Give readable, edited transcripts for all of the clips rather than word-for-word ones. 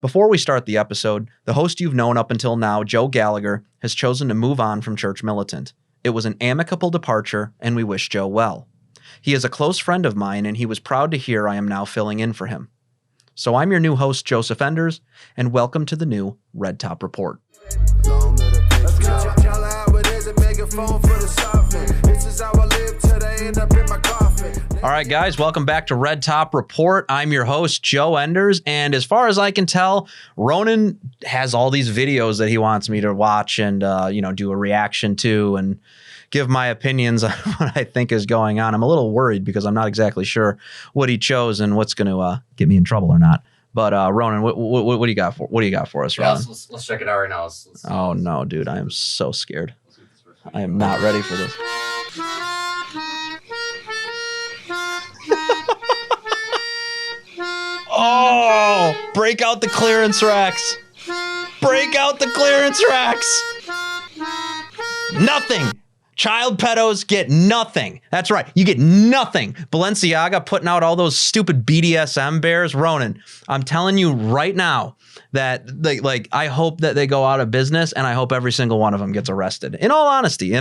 Before we start the episode, the host you've known up until now, Joe Gallagher, has chosen to move on from Church Militant. It was an amicable departure, and we wish Joe well. He is a close friend of mine, and he was proud to hear I am now filling in for him. So I'm your new host, Joseph Enders, and welcome to the new Red Top Report. All right, guys, welcome back to Red Top Report. I'm your host, Joe Enders, and as far as I can tell, Ronan has all these videos that he wants me to watch and, do a reaction to and give my opinions on what I think is going on. I'm a little worried because I'm not exactly sure what he chose and what's going to get me in trouble or not. But Ronan, what do you got for us, Ronan? Let's check it out right now. Oh no, dude, I am so scared. I am not ready for this. Oh, break out the clearance racks. Break out the clearance racks. Nothing. Child pedos get nothing. That's right. You get nothing. Balenciaga putting out all those stupid BDSM bears. Ronan, I'm telling you right now that I hope that they go out of business, and I hope every single one of them gets arrested. In all honesty.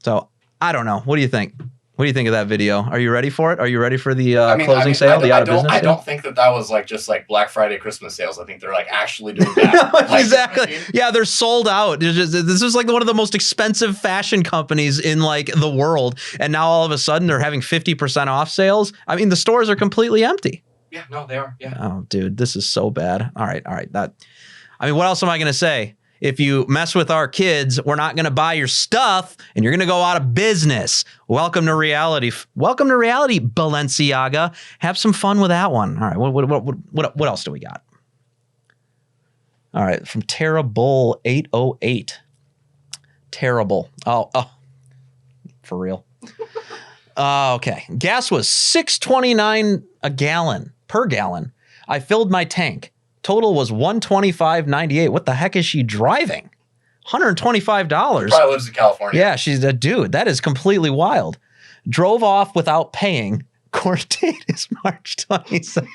So I don't know. What do you think? What do you think of that video? Are you ready for it? Are you ready for the closing sale, the out of business sale? I don't think that was just Black Friday Christmas sales. I think they're actually doing that. Exactly. You know, yeah, they're sold out. This is one of the most expensive fashion companies in the world. And now all of a sudden they're having 50% off sales. I mean, the stores are completely empty. Yeah, no, they are. Yeah. Oh, dude, this is so bad. All right. What else am I going to say? If you mess with our kids, we're not going to buy your stuff and you're going to go out of business. Welcome to reality. Welcome to reality, Balenciaga. Have some fun with that one. All right. What else do we got? All right. From Terrible 808. Terrible. Oh, for real. Okay. Gas was $6.29 per gallon. I filled my tank. Total was $125.98. What the heck is she driving? $125. She probably lives in California. Yeah, she's a dude. That is completely wild. Drove off without paying. Court date is March 22nd.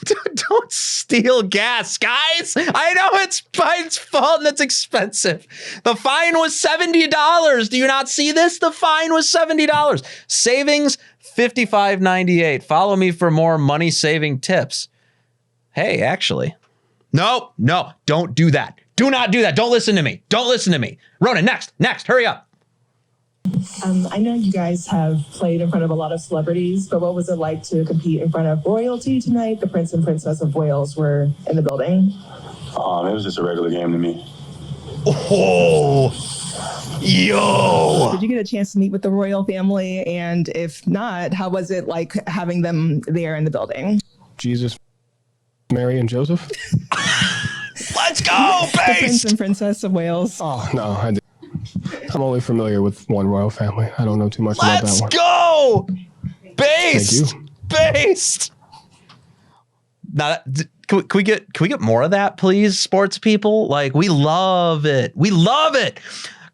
Don't steal gas, guys. I know it's Biden's fault and it's expensive. The fine was $70. Do you not see this? The fine was $70. Savings, $55.98. Follow me for more money-saving tips. Hey, actually. No, don't do that. Do not do that. Don't listen to me. Ronan, next, hurry up. I know you guys have played in front of a lot of celebrities, but what was it like to compete in front of royalty tonight? The Prince and Princess of Wales were in the building. It was just a regular game to me. Oh, yo. Did you get a chance to meet with the royal family? And if not, how was it like having them there in the building? Jesus, Mary, and Joseph. Let's go, the Prince and Princess of Wales. Oh, no, I didn't. I'm only familiar with one royal family. I don't know too much about that one. Let's go! Based! Thank you. Based! Now, can we get more of that, please, sports people? We love it. We love it.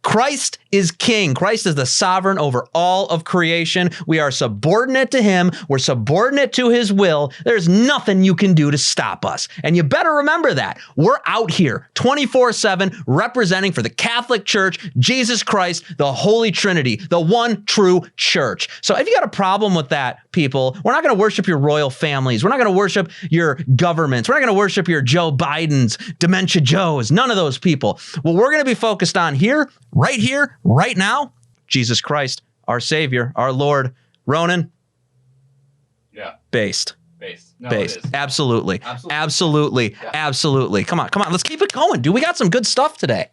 Christ is king. Christ is the sovereign over all of creation. We are subordinate to him. We're subordinate to his will. There's nothing you can do to stop us. And you better remember that. We're out here 24/7 representing for the Catholic Church, Jesus Christ, the Holy Trinity, the one true church. So if you got a problem with that, people, we're not going to worship your royal families. We're not going to worship your governments. We're not going to worship your Joe Bidens, Dementia Joes, none of those people. What we're going to be focused on here, right now, Jesus Christ, our Savior, our Lord. Ronan? Yeah. Based. No, Based. it is. Absolutely. Yeah. Absolutely. Come on. Let's keep it going, dude. We got some good stuff today.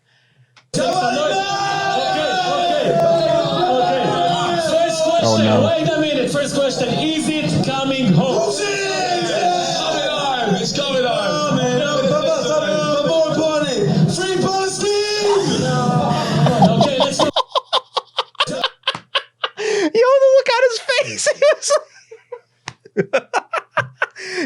Okay. Oh, no. Wait a minute. First question. Is it coming home? It's coming on. More party. Free Palestine. Okay, let's go. Yo, the look on his face.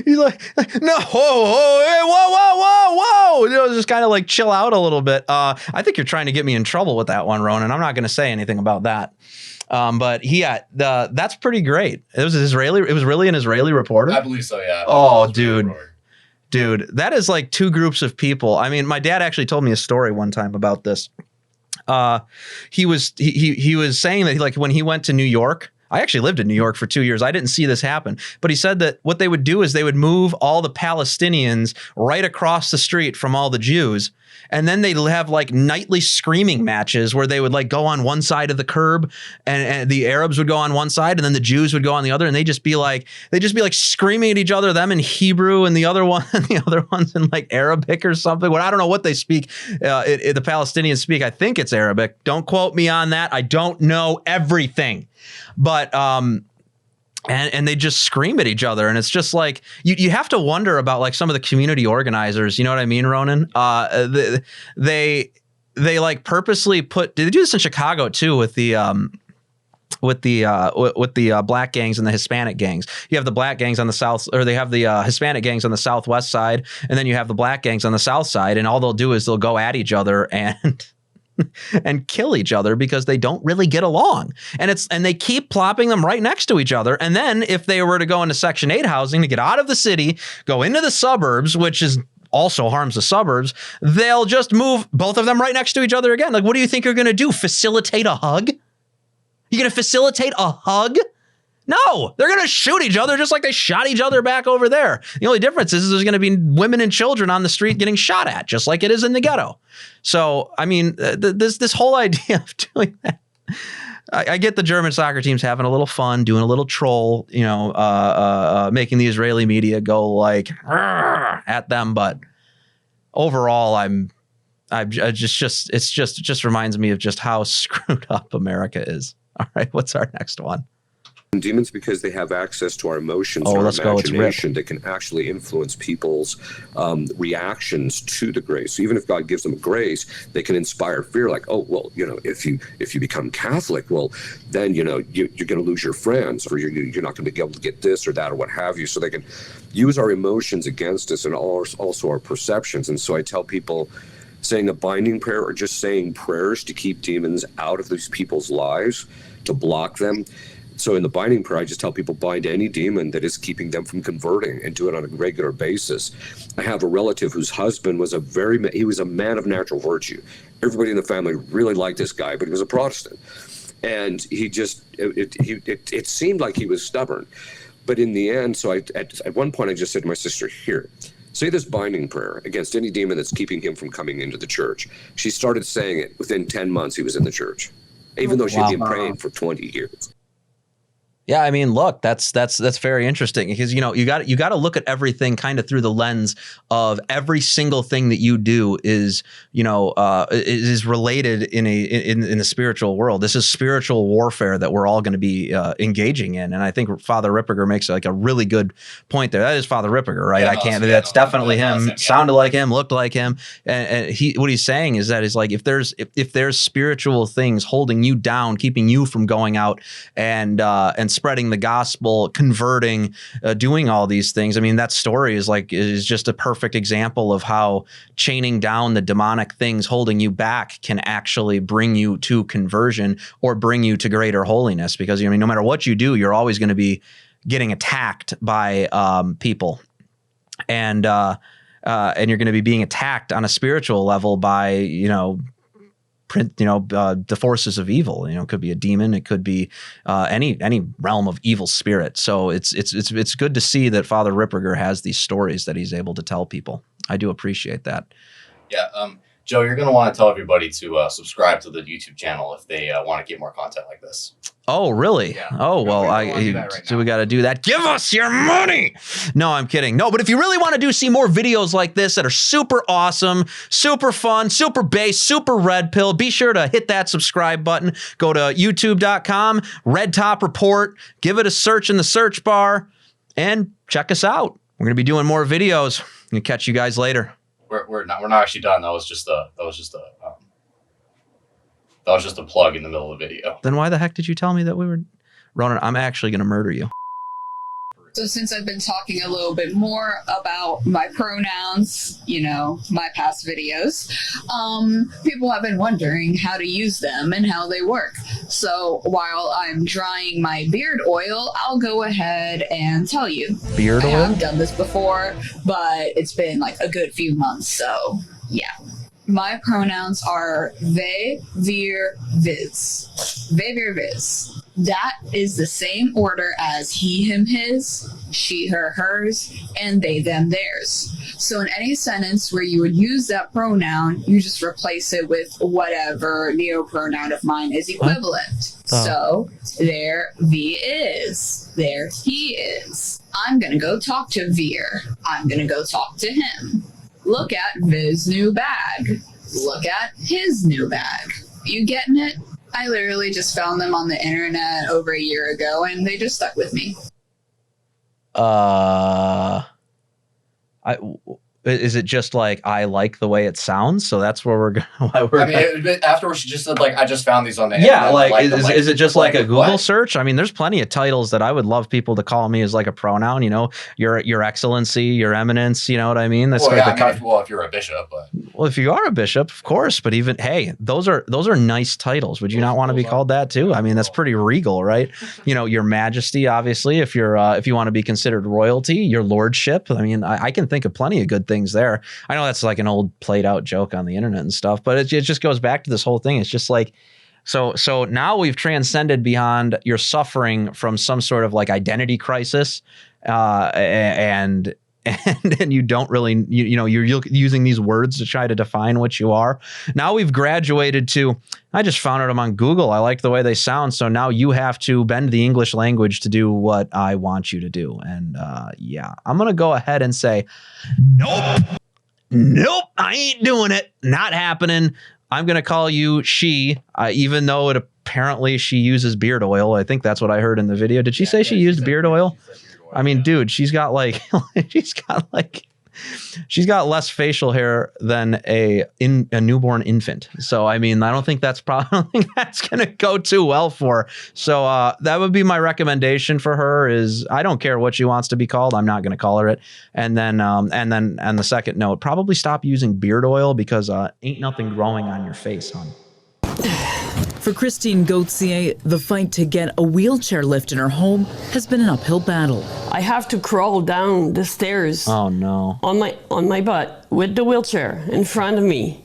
He's like, no, whoa. Just kind of chill out a little bit. I think you're trying to get me in trouble with that one, Ronan. I'm not going to say anything about that. But that's pretty great. It was really an Israeli reporter. I believe so, yeah. Oh, dude, that is like two groups of people. I mean, my dad actually told me a story one time about this. He was saying that like when he went to New York, I actually lived in New York for 2 years. I didn't see this happen, but he said that what they would do is they would move all the Palestinians right across the street from all the Jews. And then they'd have like nightly screaming matches where they would like go on one side of the curb and the Arabs would go on one side and then the Jews would go on the other. And they'd just be like screaming at each other, them in Hebrew and the other ones in like Arabic or something. Well, I don't know what they speak. The Palestinians speak. I think it's Arabic. Don't quote me on that. I don't know everything, but, and they just scream at each other. And it's just like, you have to wonder about like some of the community organizers. You know what I mean, Ronan? They like purposely they do this in Chicago too with the black gangs and the Hispanic gangs. You have the black gangs on the south, or they have the Hispanic gangs on the southwest side. And then you have the black gangs on the south side. And all they'll do is they'll go at each other and kill each other because they don't really get along. And they keep plopping them right next to each other. And then if they were to go into Section 8 housing to get out of the city, go into the suburbs, which is also harms the suburbs, they'll just move both of them right next to each other again. Like, what do you think you're going to do? Facilitate a hug? You're going to facilitate a hug? No, they're going to shoot each other just like they shot each other back over there. The only difference is there's going to be women and children on the street getting shot at, just like it is in the ghetto. So, I mean, this whole idea of doing that, I get the German soccer teams having a little fun, doing a little troll, making the Israeli media go like at them. But overall, it just reminds me of just how screwed up America is. All right, what's our next one? Demons, because they have access to our emotions and our imagination that can actually influence people's reactions to the grace. So even if God gives them grace, they can inspire fear, like, oh, well, if you become Catholic, well, then, you're going to lose your friends, or you're not going to be able to get this or that or what have you. So they can use our emotions against us and also our perceptions. And so I tell people, saying a binding prayer or just saying prayers to keep demons out of these people's lives, to block them. So in the binding prayer, I just tell people bind any demon that is keeping them from converting and do it on a regular basis. I have a relative whose husband was he was a man of natural virtue. Everybody in the family really liked this guy, but he was a Protestant. And he just, it seemed like he was stubborn. But in the end, so at one point I just said to my sister, here, say this binding prayer against any demon that's keeping him from coming into the church. She started saying it. Within 10 months, he was in the church, even though she'd been praying for 20 years. Yeah, I mean, look, that's very interesting because you got to look at everything kind of through the lens of every single thing that you do is is related in the spiritual world. This is spiritual warfare that we're all going to be engaging in, and I think Father Ripperger makes like a really good point there. That is Father Ripperger, right? Yeah, that's definitely him. Sounded like him, looked like him, and what he's saying is that is like if there's spiritual things holding you down, keeping you from going out and spreading the gospel, converting, doing all these things. I mean, that story is just a perfect example of how chaining down the demonic things holding you back can actually bring you to conversion or bring you to greater holiness. Because no matter what you do, you're always going to be getting attacked by people, and you're going to be being attacked on a spiritual level by the forces of evil. It could be a demon, it could be any realm of evil spirit. So it's good to see that Father Ripperger has these stories that he's able to tell people. I do appreciate that. Yeah, Joe, you're going to want to tell everybody to subscribe to the YouTube channel if they want to get more content like this. Oh, really? Yeah. Oh, well, so we got to do that. Give us your money. No, I'm kidding. No, but if you really want to see more videos like this that are super awesome, super fun, super bass, super red pill, be sure to hit that subscribe button. Go to youtube.com, Red Top Report, give it a search in the search bar, and check us out. We're going to be doing more videos. We'll catch you guys later. We're not actually done. That was just a plug in the middle of the video. Then why the heck did you tell me that we were, Ronan? I'm actually going to murder you. So since I've been talking a little bit more about my pronouns, you know, my past videos, people have been wondering how to use them and how they work. So while I'm drying my beard oil, I'll go ahead and tell you. Beard oil? I've done this before, but it's been like a good few months, so yeah. My pronouns are they, vir, viz. They, vir, viz. That is the same order as he, him, his, she, her, hers, and they, them, theirs. So in any sentence where you would use that pronoun, you just replace it with whatever neopronoun of mine is equivalent. So there V is. There he is. I'm going to go talk to Veer. I'm going to go talk to him. Look at Viz's new bag. Look at his new bag. You getting it? I literally just found them on the internet over a year ago, and they just stuck with me. Is it just like I like the way it sounds? So that's where we're going. Afterwards, she just said like, I just found these on the internet. Yeah, like is it just like a Google what? search? I mean, there's plenty of titles that I would love people to call me as like a pronoun. You know, your excellency, your eminence. You know what I mean? That's Well, like yeah, if you're a bishop, but well, if you are a bishop, of course. But even those are nice titles. Would you not want to be called that too? I mean, that's pretty regal, right? You know, your majesty, obviously. If you want to be considered royalty, your lordship. I mean, I can think of plenty of good things there. I know that's like an old played out joke on the internet and stuff, but it just goes back to this whole thing. It's just like, so now we've transcended beyond you're suffering from some sort of like identity crisis, and you don't really, you're using these words to try to define what you are. Now we've graduated to, I just found them on Google. I like the way they sound. So now you have to bend the English language to do what I want you to do. And yeah, I'm going to go ahead and say, nope, I ain't doing it. Not happening. I'm going to call you she, even though apparently she uses beard oil. I think that's what I heard in the video. Did she say she used beard oil? I mean, dude, she's got less facial hair than a newborn infant. So, I mean, I don't think that's going to go too well for her. So that would be my recommendation for her is I don't care what she wants to be called. I'm not going to call her it. And then on the second note, probably stop using beard oil because ain't nothing growing on your face, hon. For Christine Gauthier, the fight to get a wheelchair lift in her home has been an uphill battle. I have to crawl down the stairs. Oh no! On my butt with the wheelchair in front of me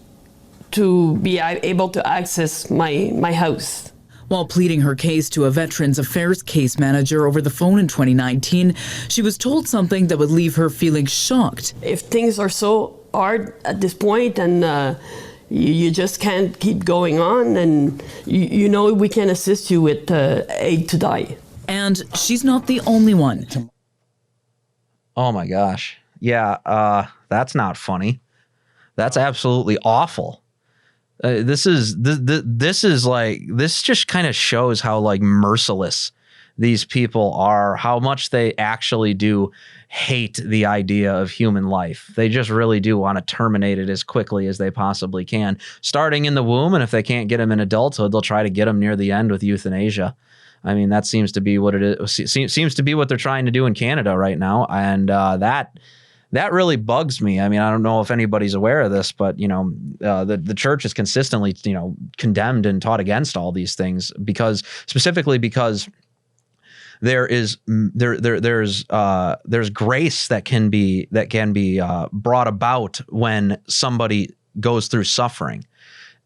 to be able to access my house. While pleading her case to a Veterans Affairs case manager over the phone in 2019, she was told something that would leave her feeling shocked. If things are so hard at this point and you just can't keep going on, and you know we can assist you with aid to die. And she's not the only one. Oh my gosh. Yeah, that's not funny. That's absolutely awful. This just kind of shows how like merciless these people are, how much they actually do hate the idea of human life. They just really do want to terminate it as quickly as they possibly can, starting in the womb. And if they can't get them in adulthood, they'll try to get them near the end with euthanasia. I mean, that seems to be what it is. Seems to be what they're trying to do in Canada right now. And that really bugs me. I mean, I don't know if anybody's aware of this, but the church is consistently, condemned and taught against all these things because there's grace that can be brought about when somebody goes through suffering,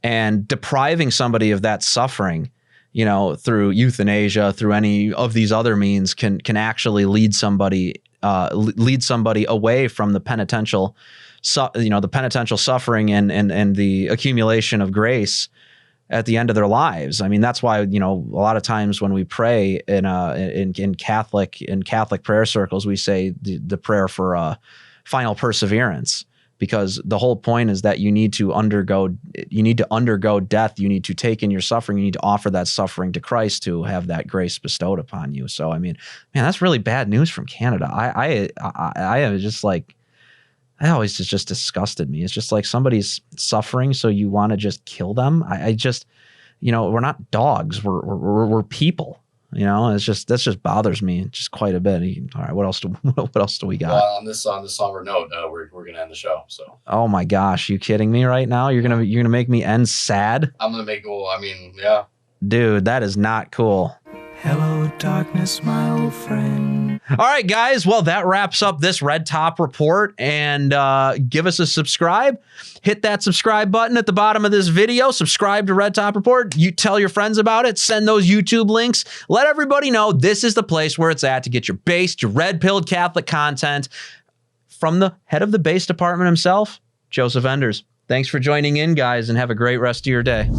and depriving somebody of that suffering, through euthanasia, through any of these other means can actually lead somebody away from the penitential suffering and the accumulation of grace at the end of their lives. I mean, that's why, a lot of times when we pray in Catholic prayer circles, we say the prayer for final perseverance, because the whole point is that you need to undergo death. You need to take in your suffering. You need to offer that suffering to Christ to have that grace bestowed upon you. So, I mean, man, that's really bad news from Canada. I was just like, that always just disgusted me. It's just like somebody's suffering, so you want to just kill them. I just, we're not dogs. We're people. You know, that's just bothers me just quite a bit. All right, what else do we got? Well, on this somber note, we're gonna end the show. So. Oh my gosh, you kidding me right now? You're gonna make me end sad? I'm gonna make. Well, I mean, yeah. Dude, that is not cool. Hello, darkness, my old friend. All right, guys. Well, that wraps up this Red Top Report. And give us a subscribe. Hit that subscribe button at the bottom of this video. Subscribe to Red Top Report. You tell your friends about it. Send those YouTube links. Let everybody know this is the place where it's at to get your based, your red-pilled Catholic content from the head of the base department himself, Joseph Enders. Thanks for joining in, guys, and have a great rest of your day.